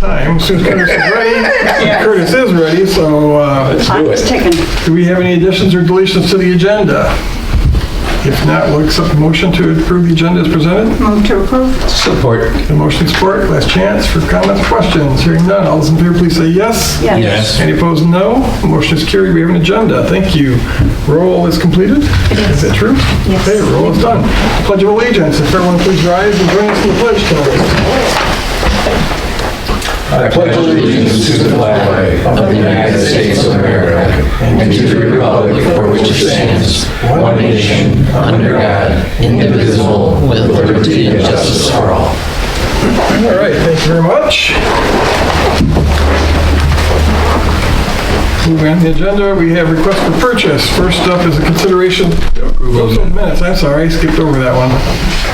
time. As soon as Curtis is ready, Curtis is ready, so Clock is ticking. do we have any additions or deletions to the agenda? If not, we'll accept the motion to approve the agenda as presented. Move to approve. Support. The motion support, last chance for comments, questions. Hearing none, all those in favor, please say yes. Yes. Any opposed, no. The motion is carried. We have an agenda. Thank you. Roll is completed? Is that true? Yes. Okay, roll is done. Pledge of Allegiance. If everyone please rise and join us in the pledge tonight. I pledge allegiance to the flag of the United States of America and to the republic for which it stands, one nation, under God, indivisible, with liberty and justice for all. All right, thank you very much. Moving on to the agenda, we have request for purchase. First up is a consideration. Minutes, I'm sorry, I skipped over that one.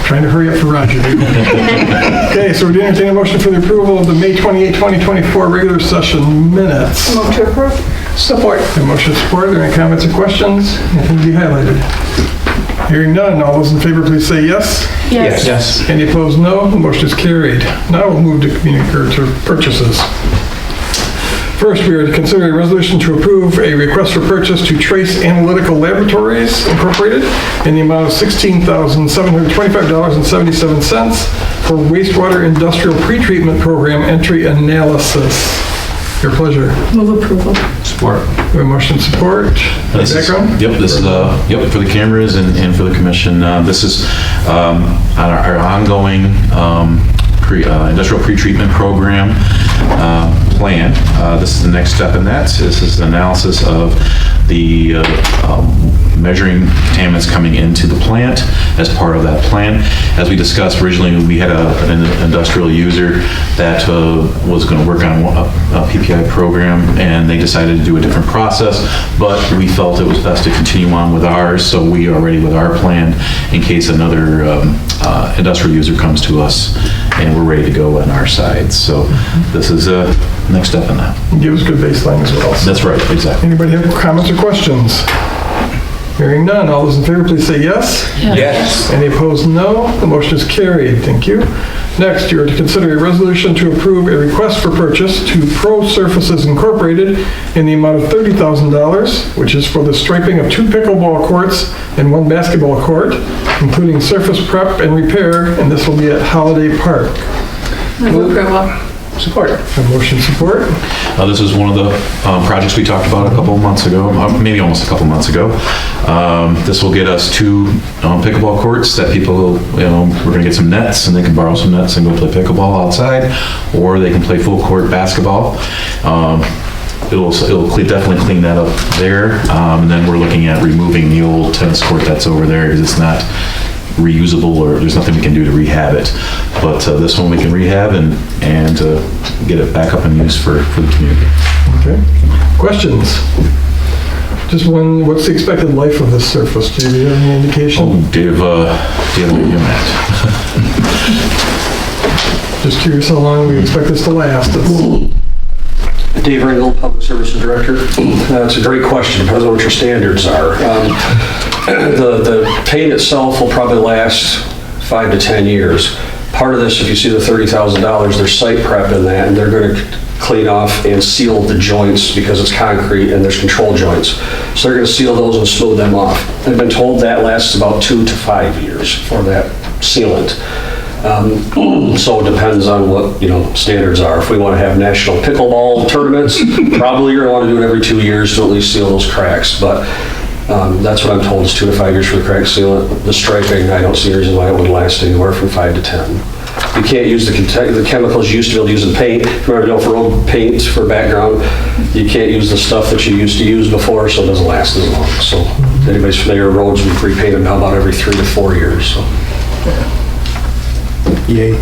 Trying to hurry up for Roger. Okay, so we're doing a motion for the approval of the May 28, 2024 regular session minutes. Move to approve. Support. The motion is support. Are there any comments or questions? Anything to be highlighted? Hearing none, all those in favor please say yes. Yes. Any opposed, no. The motion is carried. Now we'll move to purchases. First, we are to consider a resolution to approve a request for purchase to Trace Analytical Laboratories Incorporated in the amount of $16,725.77 for wastewater industrial pretreatment program entry analysis. Your pleasure. Move approval. Support. We have a motion support. This is- Background? Yep, this is, for the cameras and for the commission. This is on our ongoing industrial pretreatment program plan. This is the next step in that. This is an analysis of the measuring contaminants coming into the plant as part of that plan. As we discussed originally, we had an industrial user that was going to work on a PPI program, and they decided to do a different process, but we felt it was best to continue on with ours, so we are ready with our plan in case another industrial user comes to us and we're ready to go on our side. So this is a next step in that. Give us a good baseline as well. That's right, exactly. Anybody have comments or questions? Hearing none, all those in favor please say yes. Yes. Any opposed, no. The motion is carried. Thank you. Next, you are to consider a resolution to approve a request for purchase to Pro Surfaces Incorporated in the amount of $30,000, which is for the striping of 2 pickleball courts and 1 basketball court, including surface prep and repair, and this will be at Holiday Park. Move approval. Support. A motion support. This is one of the projects we talked about a couple of months ago, maybe almost a couple of months ago. This will get us 2 pickleball courts that people, we're going to get some nets and they can borrow some nets and go play pickleball outside, or they can play full court basketball. It'll definitely clean that up there. And then we're looking at removing the old tennis court that's over there because it's not reusable, or there's nothing we can do to rehab it. But this one we can rehab and get it back up in use for the community. Okay. Questions? Just one, what's the expected life of this surface? Do you have any indication? Oh, Dave, where you at? Just curious how long we expect this to last. Dave Ringel, Public Services Director. That's a great question. Depends on what your standards are. The paint itself will probably last 5 to 10 years. Part of this, if you see the $30,000, there's site prep in that, and they're going to clean off and seal the joints because it's concrete and there's control joints. So they're going to seal those and smooth them off. I've been told that lasts about 2 to 5 years for that sealant. So it depends on what, standards are. If we want to have national pickleball tournaments, probably you're going to want to do it every 2 years to at least seal those cracks. But that's what I'm told is 2 to 5 years for the crack sealant. The striping, I don't see a reason why it would last anywhere from 5 to 10. You can't use the chemicals you used to be able to use in paint. If you remember the old paint for background, you can't use the stuff that you used to use before, so it doesn't last as long. So if anybody's familiar with roads, we repaint them now about every 3 to 4 years. So. Yay.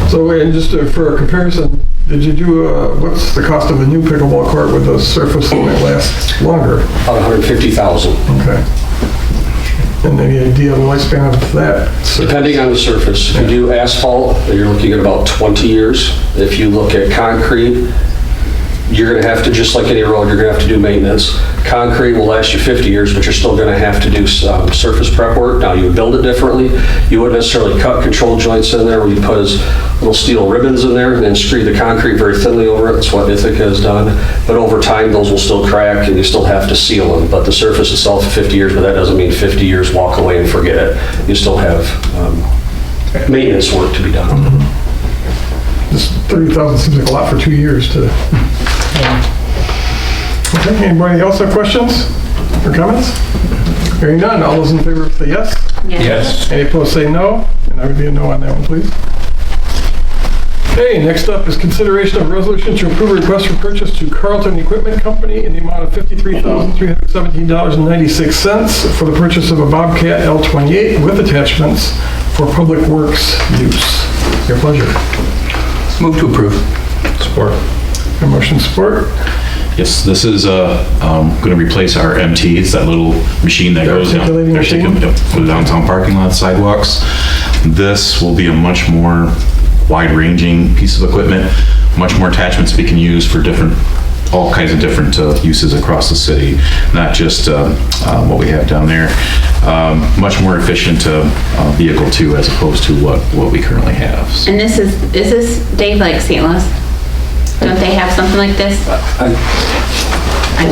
So, and just for a comparison, did you do, what's the cost of a new pickleball court with a surface that lasts longer? About $150,000. Okay. And any idea of the lifespan of that surface? Depending on the surface. If you do asphalt, you're looking at about 20 years. If you look at concrete, you're going to have to, just like any road, you're going to have to do maintenance. Concrete will last you 50 years, but you're still going to have to do surface prep work. Now, you would build it differently. You wouldn't necessarily cut control joints in there where you put little steel ribbons in there and then screed the concrete very thinly over it. That's what Ithaca has done. But over time, those will still crack and you still have to seal them. But the surface itself, 50 years, but that doesn't mean 50 years, walk away and forget it. You still have maintenance work to be done. This 30,000 seems like a lot for 2 years to... Okay, anybody else have questions or comments? Hearing none, all those in favor say yes. Yes. Any opposed say no, and I would be a no on that one, please. Okay, next up is consideration of a resolution to approve a request for purchase to Carlton Equipment Company in the amount of $53,317.96 for the purchase of a Bobcat L28 with attachments for public works use. Your pleasure. Move to approve. Support. A motion support. Yes, this is going to replace our MT. It's that little machine that goes down Articulating machine? for the downtown parking lot sidewalks. This will be a much more wide-ranging piece of equipment, much more attachments we can use for all kinds of different uses across the city, not just what we have down there. Much more efficient vehicle too, as opposed to what we currently have. So- And is this, Dave, like St. Louis? Don't they have something like this? I've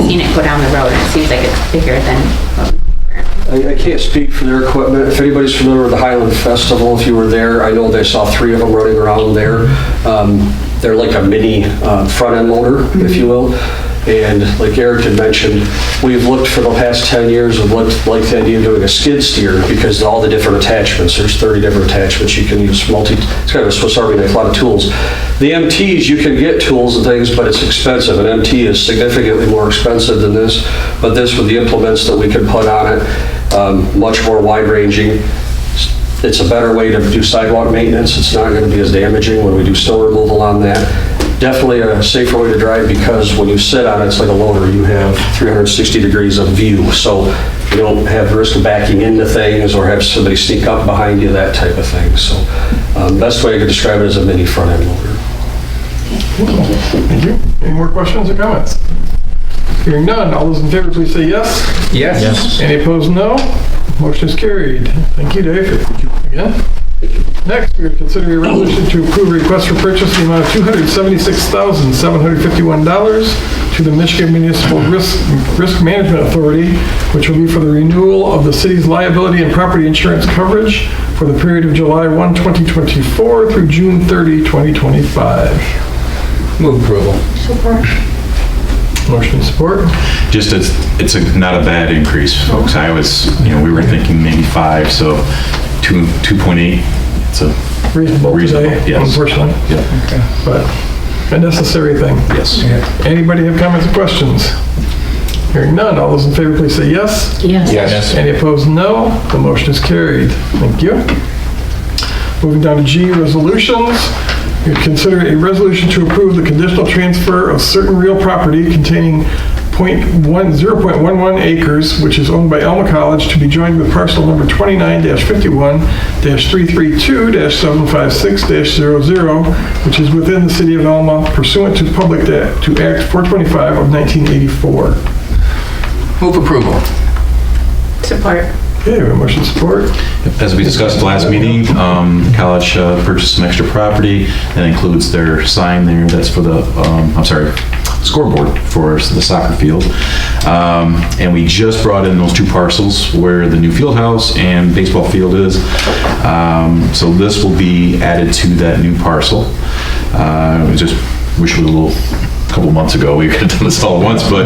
seen it go down the road and it seems like it's bigger than. I can't speak for their equipment. If anybody's familiar with the Highland Festival, if you were there, I know they saw 3 of them running around there. They're like a mini front-end loader, if you will. And like Eric had mentioned, we've looked for the past 10 years, we've looked like the idea of doing a skid steer because of all the different attachments. There's 30 different attachments you can use. It's kind of a Swiss Army knife, a lot of tools. The MTs, you can get tools and things, but it's expensive. An MT is significantly more expensive than this. But this, with the implements that we can put on it, much more wide-ranging. It's a better way to do sidewalk maintenance. It's not going to be as damaging when we do snow removal on that. Definitely a safer way to drive because when you sit on it, it's like a loader. You have 360 degrees of view, so you don't have the risk of backing into things or have somebody sneak up behind you, that type of thing. So best way I could describe it is a mini front-end loader. Thank you. Any more questions or comments? Hearing none, all those in favor please say yes. Yes. Any opposed, no. Motion is carried. Thank you, Dave. Again. Next, we are considering a resolution to approve a request for purchase in the amount of $276,751 to the Michigan Municipal Risk Management Authority, which will be for the renewal of the city's liability and property insurance coverage for the period of July 1, 2024 through June 30, 2025. Move approval. Motion support. Just it's not a bad increase, folks. We were thinking maybe 5, so 2.8. It's a Reasonable today, yes. unfortunately, Yeah. but a necessary thing. Yes. Anybody have comments or questions? Hearing none, all those in favor please say yes. Yes. Any opposed, no. The motion is carried. Thank you. Moving down to G, resolutions. You consider a resolution to approve the conditional transfer of certain real property containing 0.11 acres, which is owned by Alma College, to be joined with parcel number 29-51-332-756-00, which is within the city of Alma pursuant to Act 425 of 1984. Move approval. Support. Okay, we have motion support. As we discussed last meeting, college purchased some extra property. That includes their sign there. That's for the, scoreboard for the soccer field. And we just brought in those 2 parcels where the new field house and baseball field is. So this will be added to that new parcel. We just wish it was a couple months ago we could have done this all at once, but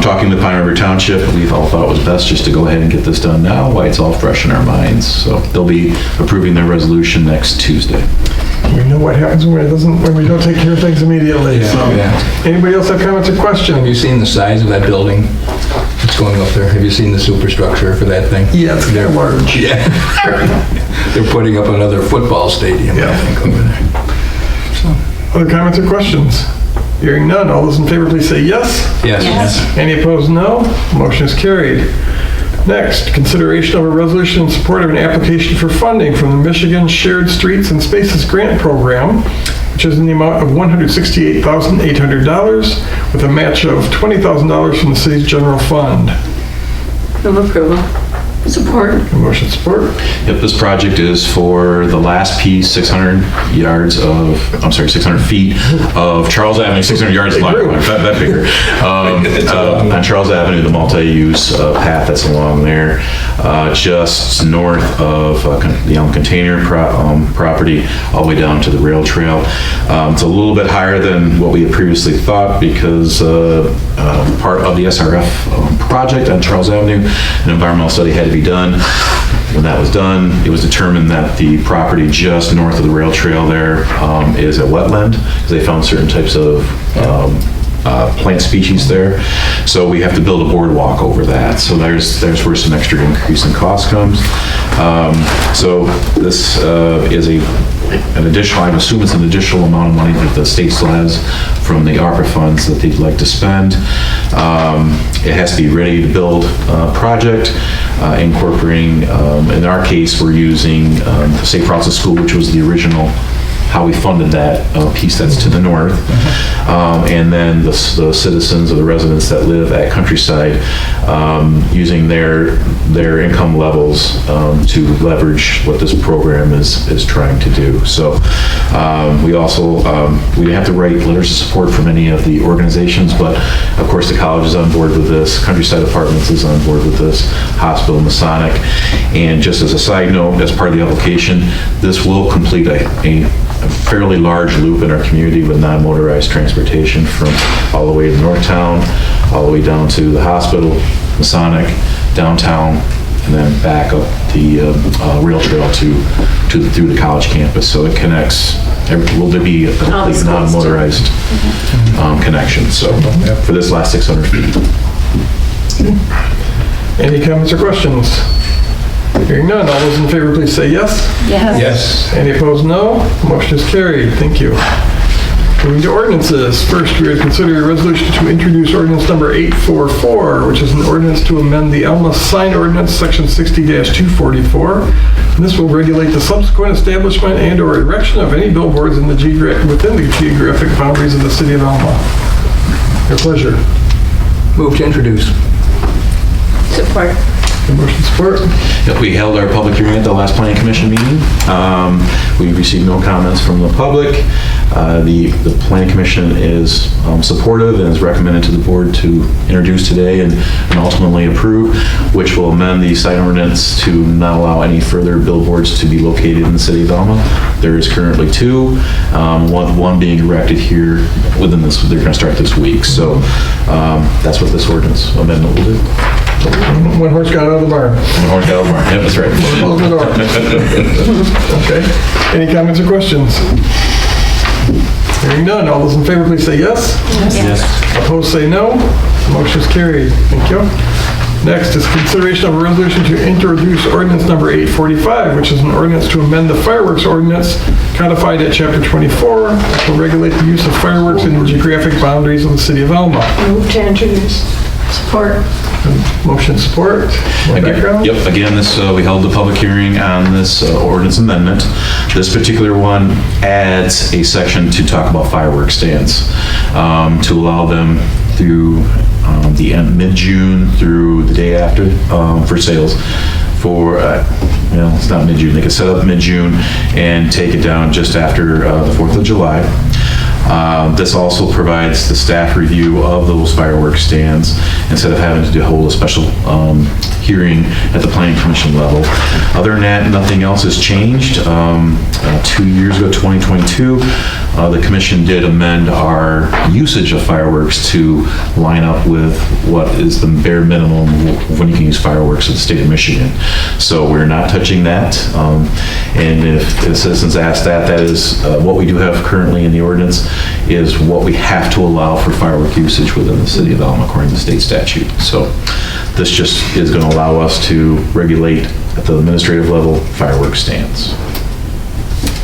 talking to Pine River Township, we all thought it was best just to go ahead and get this done now while it's all fresh in our minds. So they'll be approving their resolution next Tuesday. We know what happens when we don't take care of things immediately. So, anybody else have comments or Have questions? you seen the size of that building that's going up there? Have you seen the superstructure for that thing? Yes, they're large. Yeah. They're putting up another football stadium, I think, over there. Other comments or questions? Hearing none, all those in favor please say yes. Yes. Any opposed, no. Motion is carried. Next, consideration of a resolution in support of an application for funding from the Michigan Shared Streets and Spaces Grant Program, which is in the amount of $168,800 with a match of $20,000 from the city's general fund. Move approval. Support. Motion support. Yep, this project is for the last piece, 600 feet of Charles Avenue, 600 yards, that bigger. On Charles Avenue, the multi-use path that's along there, just north of the Elm Container property, all the way down to the rail trail. It's a little bit higher than what we had previously thought because part of the SRF project on Charles Avenue, an environmental study had to be done. When that was done, it was determined that the property just north of the rail trail there is a wetland because they found certain types of plant species there. So we have to build a boardwalk over that. So there's where some extra increase in cost comes. So this is an additional, I assume it's an additional amount of money that the state still has from the ARPA funds that they'd like to spend. It has to be ready to build project, incorporating, in our case, we're using the St. Francis School, which was the original, how we funded that piece that's to the north. And then the citizens or the residents that live at Countryside, using their income levels to leverage what this program is trying to do. So we also, we have to write letters of support from any of the organizations, but of course the college is on board with this, Countryside Apartments is on board with this, Hospital, Masonic. And just as a side note, as part of the application, this will complete a fairly large loop in our community with non-motorized transportation from all the way to Northtown, all the way down to the hospital, Masonic, downtown, and then back up the rail trail through the college campus. So it connects, will there be a complete non-motorized connection, so for this last 600 feet. Any comments or questions? Hearing none, all those in favor please say yes. Yes. Yes. Any opposed, no. Motion is carried. Thank you. Moving to ordinances. First, we are considering a resolution to introduce ordinance number 844, which is an ordinance to amend the Alma sign ordinance, section 60-244. And this will regulate the subsequent establishment and/or erection of any billboards within the geographic boundaries of the city of Alma. Your pleasure. Move to introduce. Support. Motion support. Yep, we held our public hearing at the last planning commission meeting. We received no comments from the public. The planning commission is supportive and is recommended to the board to introduce today and ultimately approve, which will amend the sign ordinance to not allow any further billboards to be located in the city of Alma. There is currently 2, one being erected here within this, they're going to start this week. So that's what this ordinance amendment will do. One horse got out of the barn. One horse got out of the barn. Yep, that's right. Close the door. Okay. Any comments or questions? Hearing none, all those in favor please say yes. Yes. Opposed say no. Motion is carried. Thank you. Next is consideration of a resolution to introduce ordinance number 845, which is an ordinance to amend the fireworks ordinance codified at chapter 24, which will regulate the use of fireworks in the geographic boundaries of the city of Alma. Move to introduce. Support. Motion support. More background? Yep, again, this, we held the public hearing on this ordinance amendment. This particular one adds a section to talk about fireworks stands, to allow them through the end, mid-June through the day after, for sales. For, it's not mid-June, they can set up mid-June and take it down just after the 4th of July. This also provides the staff review of those fireworks stands instead of having to hold a special hearing at the planning commission level. Other than that, nothing else has changed. 2 years ago, 2022, the commission did amend our usage of fireworks to line up with what is the bare minimum when you can use fireworks in the state of Michigan. So we're not touching that. And if the citizens ask that, that is what we do have currently in the ordinance is what we have to allow for firework usage within the city of Alma according to state statute. So this just is going to allow us to regulate at the administrative level fireworks stands.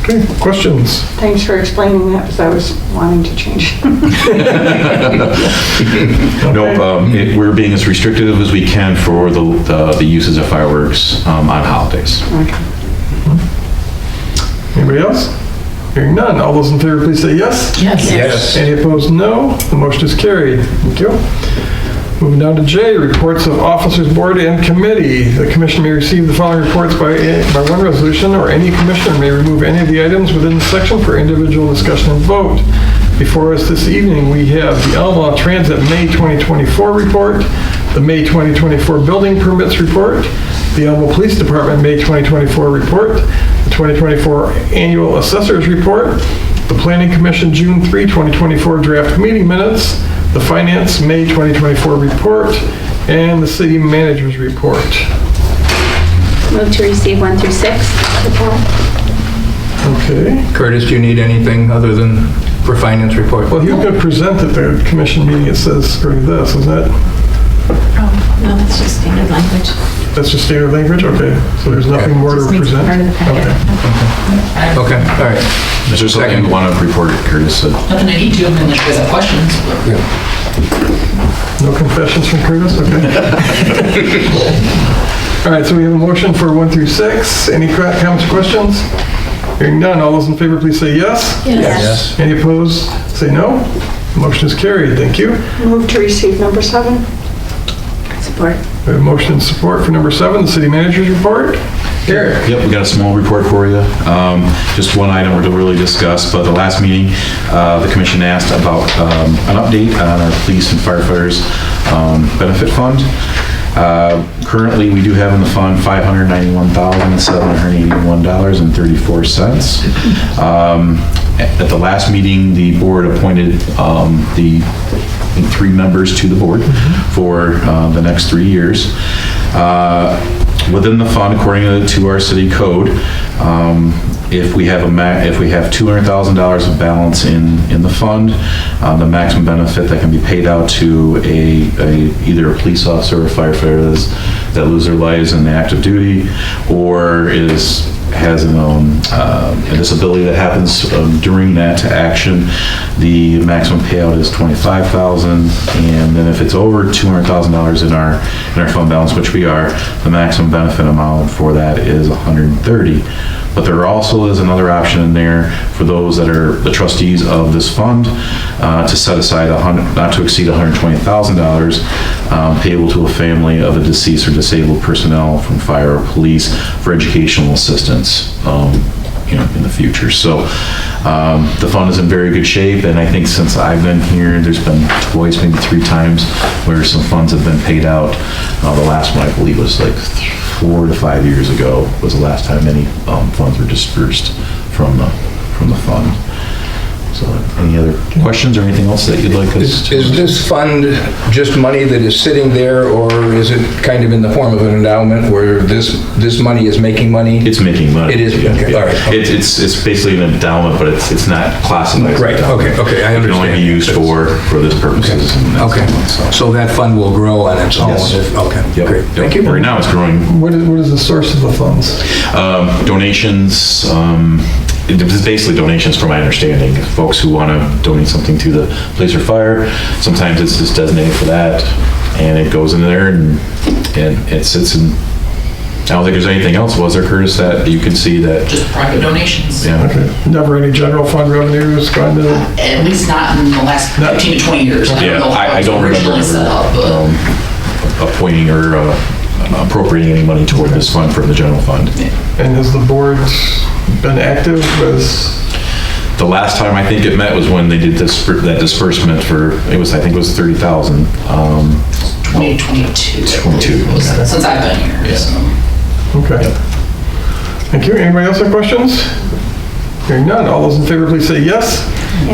Okay, questions? Thanks for explaining that, because I was wanting to change. No, we're being as restrictive as we can for the uses of fireworks on holidays. Anybody else? Hearing none. All those in favor, please say yes. Yes. Any opposed, no. The motion is carried. Thank you. Moving down to J, reports of officers, board, and committee. The commission may receive the following reports by one resolution, or any commissioner may remove any of the items within the section for individual discussion and vote. Before us this evening, we have the Alma Transit May 2024 report, the May 2024 building permits report, the Alma Police Department May 2024 report, the 2024 annual assessors report, the Planning Commission June 3, 2024 draft meeting minutes, the Finance May 2024 report, and the City Manager's report. Move to receive 1 through 6. Okay. Curtis, do you need anything other than for finance report? Well, you could present at the commission meeting, it says, for this, is that, Oh, no, that's just standard language. that's just standard language? Okay, so there's nothing more to Just makes it present? part of the packet. Okay. Okay, all right. Is there something you want to report, Curtis? Nothing I need to, unless you guys have questions. No confessions from Curtis? Okay. All right, so we have a motion for 1 through 6. Any comments or questions? Hearing none, all those in favor, please say yes. Yes. Any opposed, say no. Motion is carried. Thank you. Move to receive number 7. Support. We have motion and support for number 7, the City Manager's report. Garrett. Yep, we got a small report for you. Just one item to really discuss, but the last meeting, the commission asked about an update on our police and firefighters benefit fund. Currently, we do have in the fund $591,781.34. At the last meeting, the board appointed the 3 members to the board for the next 3 years. Within the fund, according to our city code, if we have $200,000 of balance in the fund, the maximum benefit that can be paid out to either a police officer or a firefighter that lose their lives in the active duty, or has a disability that happens during that action, the maximum payout is $25,000, and then if it's over $200,000 in our fund balance, which we are, the maximum benefit amount for that is $130,000. But there also is another option in there for those that are the trustees of this fund to set aside not to exceed $120,000 payable to a family of a deceased or disabled personnel from fire or police for educational assistance in the future. So the fund is in very good shape, and I think since I've been here, there's been twice, maybe 3 times where some funds have been paid out. The last one, I believe, was like 4 to 5 years ago was the last time any funds were dispersed from the fund. So any other questions or anything else that you'd like us to? Is this fund just money that is sitting there, or is it kind of in the form of an endowment where this money is making money? It's making money. It is, Yeah, okay, yeah. all right. It's basically an endowment, but it's not classified. as an Right, endowment. okay, I It can only be understand. used for this purposes. and that's Okay, so- so that fund will grow on its own? Yes. Okay, Yep, great, yep. thank you. Right now, it's growing. What is the source of the funds? Donations, it's basically donations from my understanding. Folks who want to donate something to the police or fire, sometimes it's just designated for that, and it goes in there and it sits in. I don't think there's anything else, was there, Curtis, that you can see that? Just private donations. Yeah. Okay. Never any general fund revenues gone to, At least not in the last 15 to 20 years. I Yeah, don't know how I it don't was remember originally set up, but appointing or appropriating any money toward this fund from the general fund. and has the board been active as, The last time I think it met was when they did that disbursement for, I think it was 30,000. 2022. 22, was okay. Since I've been here, Yeah. so. okay. Thank you. Anybody else have questions? Hearing none. All those in favor, please say yes.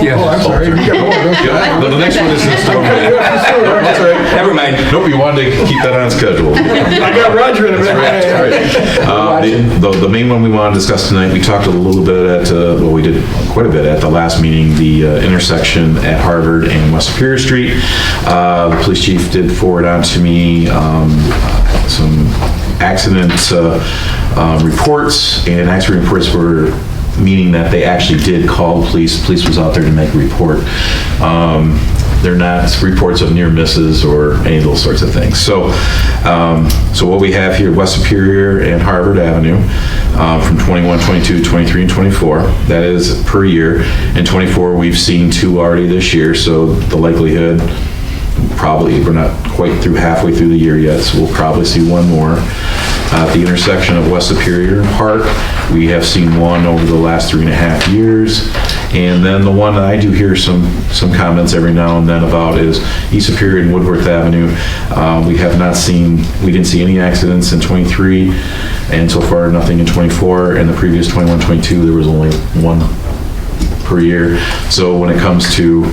Yes. Oh, I'm sorry. You got more, don't you? Yeah, the next one is this. That's right. Never mind. Nope, we wanted to keep that on schedule. I got Roger in a minute. The main one we want to discuss tonight, we talked a little bit we did quite a bit at the last meeting, the intersection at Harvard and West Superior Street. The police chief did forward on to me some accident reports, and accident reports were meaning that they actually did call the police. Police was out there to make a report. They're not reports of near misses or any of those sorts of things. So, so what we have here, West Superior and Harvard Avenue, from 21, 22, 23, and 24, that is per year. In 24, we've seen 2 already this year, so the likelihood, probably, we're not quite halfway through the year yet, so we'll probably see 1 more. At the intersection of West Superior and Park, we have seen 1 over the last 3.5 years. And then the one that I do hear some comments every now and then about is East Superior and Woodworth Avenue. We didn't see any accidents in 23, and so far nothing in 24. And the previous 21, 22, there was only 1 per year. So when it comes to,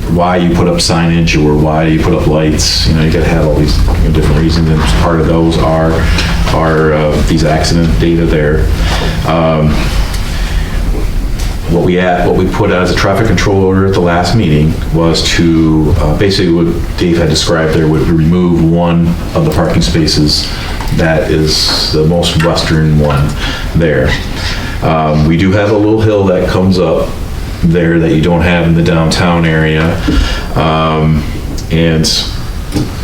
why you put up signage or why you put up lights, you gotta have all these different reasons, and part of those are these accident data there. What we put out as a traffic control order at the last meeting was to, basically what Dave had described there, would remove 1 of the parking spaces that is the most western one there. We do have a little hill that comes up there that you don't have in the downtown area. And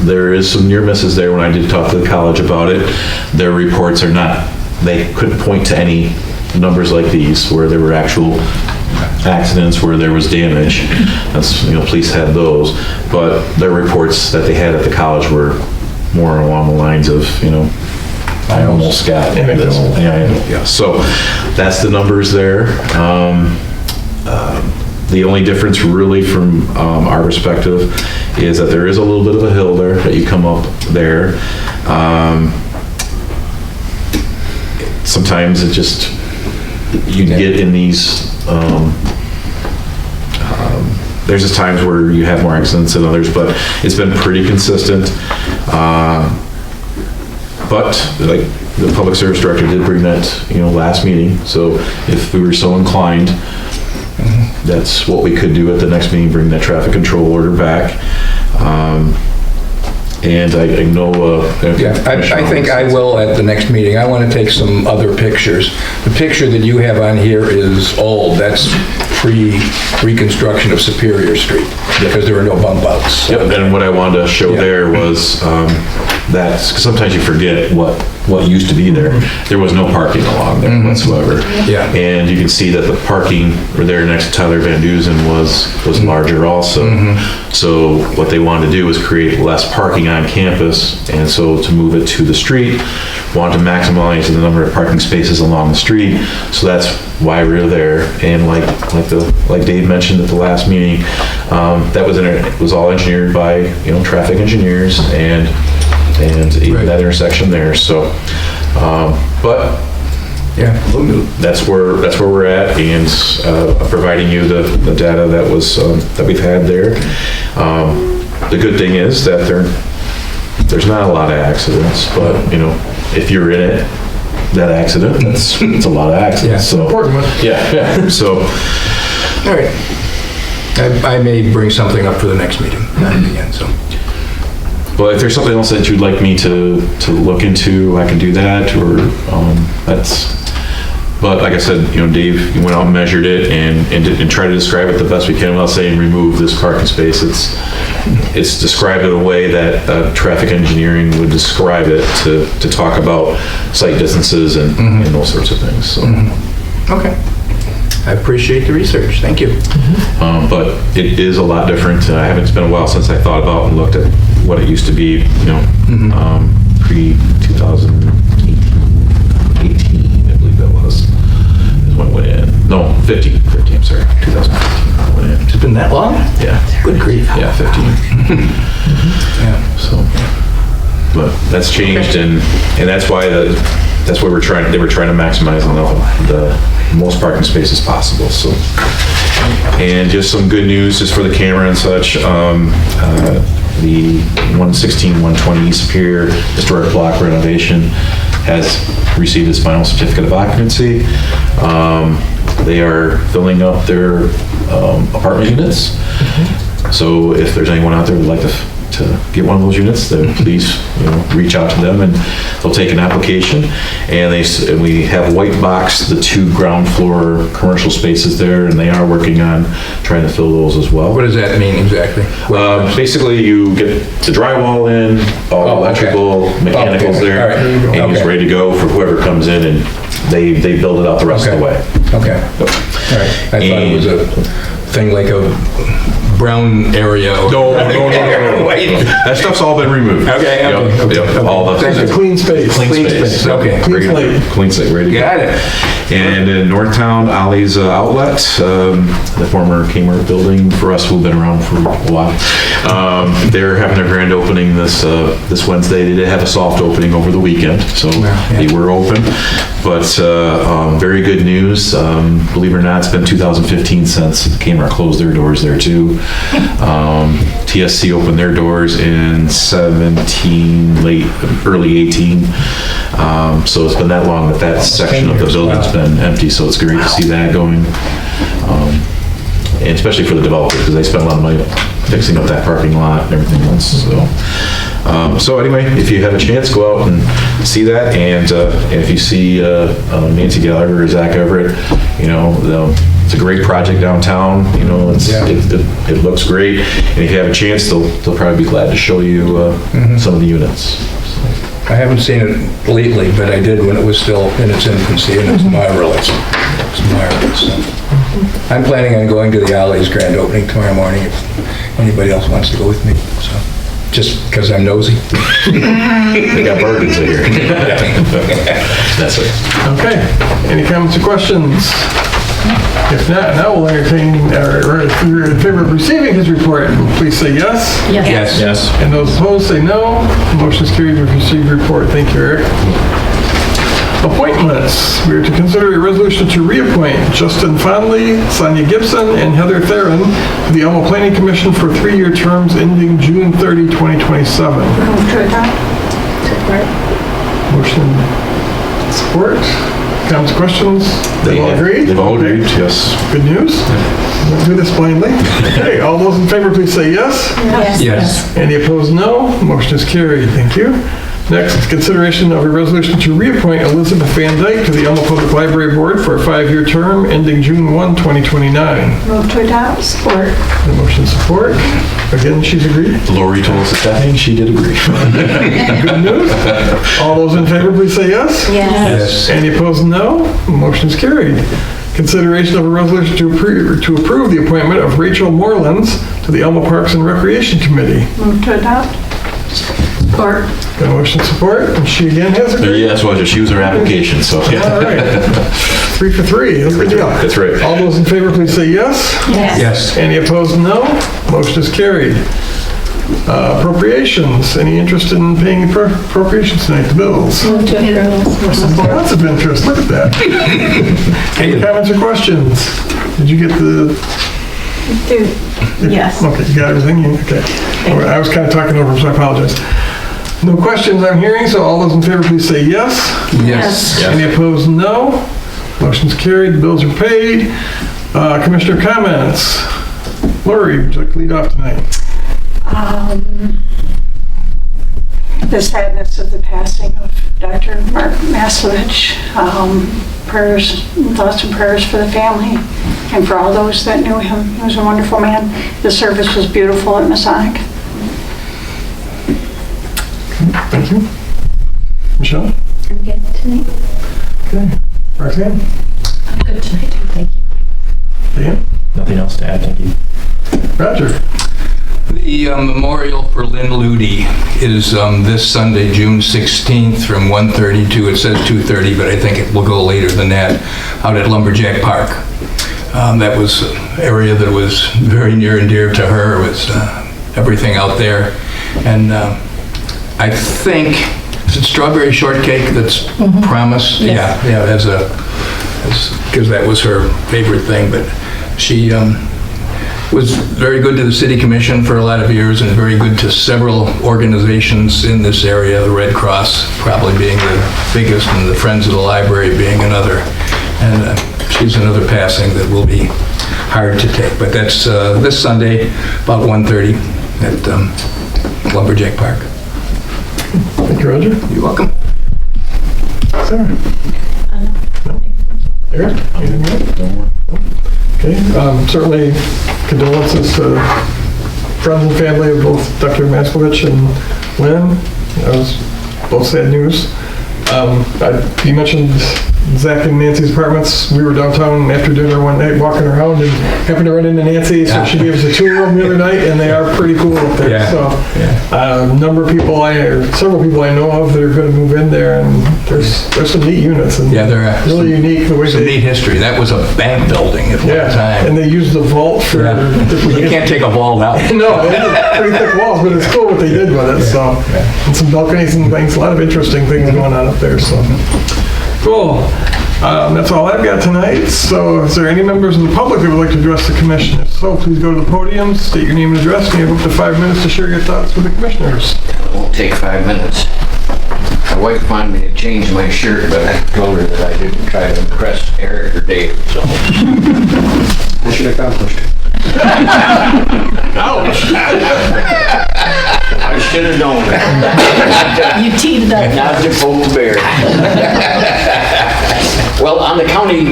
there is some near misses there. When I did talk to the college about it, their reports are not, they couldn't point to any numbers like these where there were actual accidents where there was damage. That's, police had those, but their reports that they had at the college were more along the lines of, I almost got this. Yeah. So that's the numbers there. The only difference really from our perspective is that there is a little bit of a hill there that you come up there. Sometimes it just, you get in these, there's just times where you have more accidents than others, but it's been pretty consistent. But like the public service director did bring that, last meeting. So if we were so inclined, that's what we could do at the next meeting, bring that traffic control order back. And I know... I think I will at the next meeting. I want to take some other pictures. The picture that you have on here is old. That's pre-reconstruction of Superior Street, because there were no bump outs. Yep, and what I wanted to show there was that, because sometimes you forget what used to be there. There was no parking along there whatsoever. Yeah. And you can see that the parking there next to Tyler Van Duzen was larger also. So what they wanted to do was create less parking on campus, and so to move it to the street, wanted to maximize the number of parking spaces along the street. So that's why we're there. And like Dave mentioned at the last meeting, that was all engineered by traffic engineers and even that intersection there. So, but yeah, that's where we're at, and providing you the data that was that we've had there. The good thing is that there's not a lot of accidents, but if you're in it, that accident, it's a lot of accidents. Yeah, so important one. Yeah. So, all right. I may bring something up for the next meeting again. So. But if there's something else that you'd like me to look into, I can do that, or but like I said, Dave went out and measured it and tried to describe it the best we can without saying remove this parking space. It's described in a way that traffic engineering would describe it to talk about site distances and those sorts of things. So. Okay. I appreciate the research. Thank you. But it is a lot different. It's been a while since I thought about and looked at what it used to be, pre-2018, I believe that was, is when it went in. No, 15, I'm sorry, 2015 I went in. It's been that long? Yeah. Good grief. Yeah, 15. Yeah. So, but that's changed, and that's why they were trying to maximize the most parking spaces possible. So, and just some good news just for the camera and such. The 116-120 East Superior Historic Block renovation has received its final certificate of occupancy. They are filling up their apartment units. So if there's anyone out there who would like to get one of those units, then please, reach out to them and they'll take an application. And and we have white box the 2 ground floor commercial spaces there, and they are working on trying to fill those as well. What does that mean exactly? Basically, you get the drywall in, all Oh, okay. electrical, mechanicals Okay. there, All right. and it's Okay. ready to go for whoever comes in, and they build it out the rest of the way. Okay. All right. I thought it was a thing like a brown area. No. That stuff's all been removed. Okay, Yep, okay. yep, all the. It's a clean space. Clean space. Okay. Clean slate. Clean slate, ready to go. Got it. And in Northtown, Ollie's Outlet, the former Kmart building, for us who've been around for a while, they're having their grand opening this Wednesday. They did have a soft opening over the weekend, so they were open. But very good news. Believe it or not, it's been 2015 since Kmart closed their doors there too. TSC opened their doors in 17, early 18. So it's been that long that that section of the building's been empty, so it's great to see that going. And especially for the developers, because they spent a lot of money fixing up that parking lot and everything else, so. So anyway, if you have a chance, go out and see that, and if you see Nancy Gallagher or Zach Everett, it's a great project downtown, it looks great, and if you have a chance, they'll probably be glad to show you some of the units. I haven't seen it lately, but I did when it was still in its infancy, and it's marvelous. It's marvelous. I'm planning on going to the Ollie's grand opening tomorrow morning if anybody else wants to go with me, so, just because I'm nosy. They got burdens in here. That's it. Okay, any comments or questions? If not, now we'll entertain, or if you're in favor of receiving his report, please say yes. Yes. Yes. And those opposed, say no. Motion is carried to receive report. Thank you, Eric. Appointments. We are to consider a resolution to reappoint Justin Fondley, Sonia Gibson, and Heather Theron to the Elmo Planning Commission for 3-year terms ending June 30, 2027. Move to adopt. Support. Motion, support. Comments, questions? They all agreed? They've all agreed, yes. Good news. We'll do this blindly. Okay, all those in favor, please say yes. Yes. Any opposed, no. Motion is carried. Thank you. Next, consideration of a resolution to reappoint Elizabeth Van Dyke to the Elmo Public Library Board for a 5-year term ending June 1, 2029. Move to adopt. Support. The motion support. Again, she's agreed. Lori told us that and she did agree. Good news. All those in favor, please say yes. Yes. Any opposed, no. Motion is carried. Consideration of a resolution to approve the appointment of Rachel Morelands to the Elmo Parks and Recreation Committee. Move to adopt. Support. The motion support, and she again has agreed. Yes, well, she was her application, so. All right. 3 for 3. That's good deal. That's right. All those in favor, please say yes. Yes. Any opposed, no. Motion is carried. Appropriations. Any interest in paying appropriations tonight, the bills? Move to approve. Lots of interest, look at that. Any comments or questions? Did you get the... Yes. Okay, you got everything? Okay. I was kind of talking over, so I apologize. No questions I'm hearing, so all those in favor, please say yes. Yes. Any opposed, no. Motion's carried, the bills are paid. Commissioner comments. Lori, would you like to lead off tonight? The sadness of the passing of Dr. Mark Maslovich. Prayers, thoughts and prayers for the family and for all those that knew him. He was a wonderful man. The service was beautiful at Masonic. Thank you. Michelle? I'm good tonight. Okay. Roxanne? I'm good tonight, too, thank you. Dan? Nothing else to add, thank you. Roger? The memorial for Lynn Ludy is this Sunday, June 16th from 1:30 to, it says 2:30, but I think it will go later than that, out at Lumberjack Park. That was an area that was very near and dear to her, was everything out there. And I think, is it strawberry shortcake that's promised? Yes. Yeah, because that was her favorite thing, but she was very good to the city commission for a lot of years and very good to several organizations in this area, the Red Cross probably being the biggest and the Friends of the Library being another. And she's another passing that will be hard to take. But that's this Sunday, about 1:30. at Lumberjack Park. Thank you, Roger. You're welcome. Sarah? No? Eric? Anything else? Okay, certainly condolences to friends and family of both Dr. Maslovich and Lynn. That was both sad news. You mentioned Zach and Nancy's apartments. We were downtown after dinner one night walking around and happened to run into Nancy, so she gave us a tour of them the other night, and they are pretty cool up there. Yeah, So yeah. a number of people, several people I know of that are going to move in there, and there's some neat units. And Yeah, there are really unique the way some they... neat history. That was a bank building at one Yeah, time. and they use the vault for... You can't take a vault out. No, they have pretty thick walls, but it's cool what they did with it, so. And some balconies and things, a lot of interesting things going on up there, so. Cool. That's all I've got tonight. So is there any members of the public who would like to address the commission? If so, please go to the podium, state your name and address, and you have up to 5 minutes to share your thoughts with the commissioners. It won't take 5 minutes. My wife wanted me to change my shirt, but I told her that I didn't try to impress Eric or Dave, so. Mission accomplished. Ouch! I should have known that. You teed it up. Not to pull a bear. Well, on the county,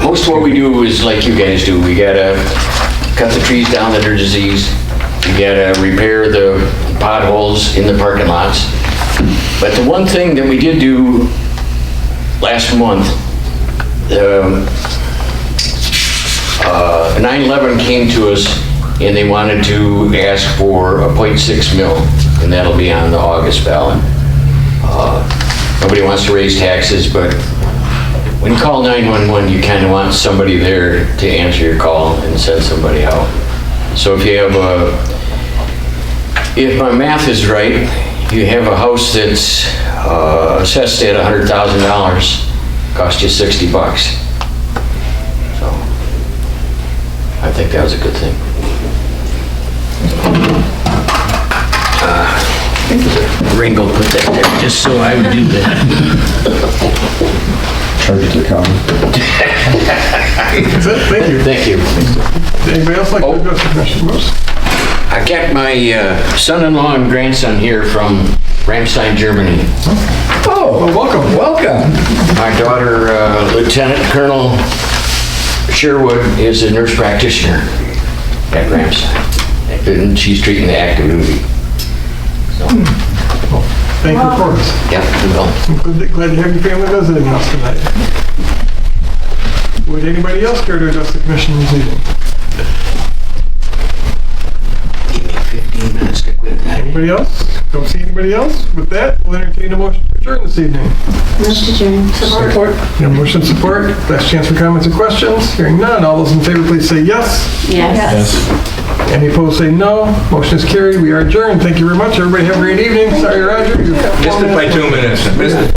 most of what we do is like you guys do. We gotta cut the trees down that are diseased. We gotta repair the potholes in the parking lots. But the one thing that we did do last month, 9/11 came to us and they wanted to ask for a 0.6 mil, and that'll be on the August ballot. Nobody wants to raise taxes, but when you call 911, you kind of want somebody there to answer your call and send somebody out. So if you have if my math is right, you have a house that's assessed at $100,000, cost you $60. So I think that was a good thing. Ringo put that there just so I would do that. Charges are county. That's it, thank you. Thank you. Anybody else like to address the commission? Whoops. I got my son-in-law and grandson here from Ramstein, Germany. Oh, Well, welcome. welcome. My daughter, Lieutenant Colonel Sherwood, is a nurse practitioner at Ramstein. And she's treating the active duty. So, Thank you for us. yeah, we will. Glad to have your family visiting us tonight. Would anybody else care to address the commission this evening? Give me 15 minutes to quit that. Anybody else? Don't see anybody else? With that, we'll entertain a motion to adjourn this evening. Mr. Jane, support. Motion support, last chance for comments and questions. Hearing none, all those in favor please say yes. Yes. Any opposed say no. Motion is carried. We are adjourned. Thank you very much. Everybody have a great evening. Sorry, Roger. Missed it by 2 minutes. Missed it.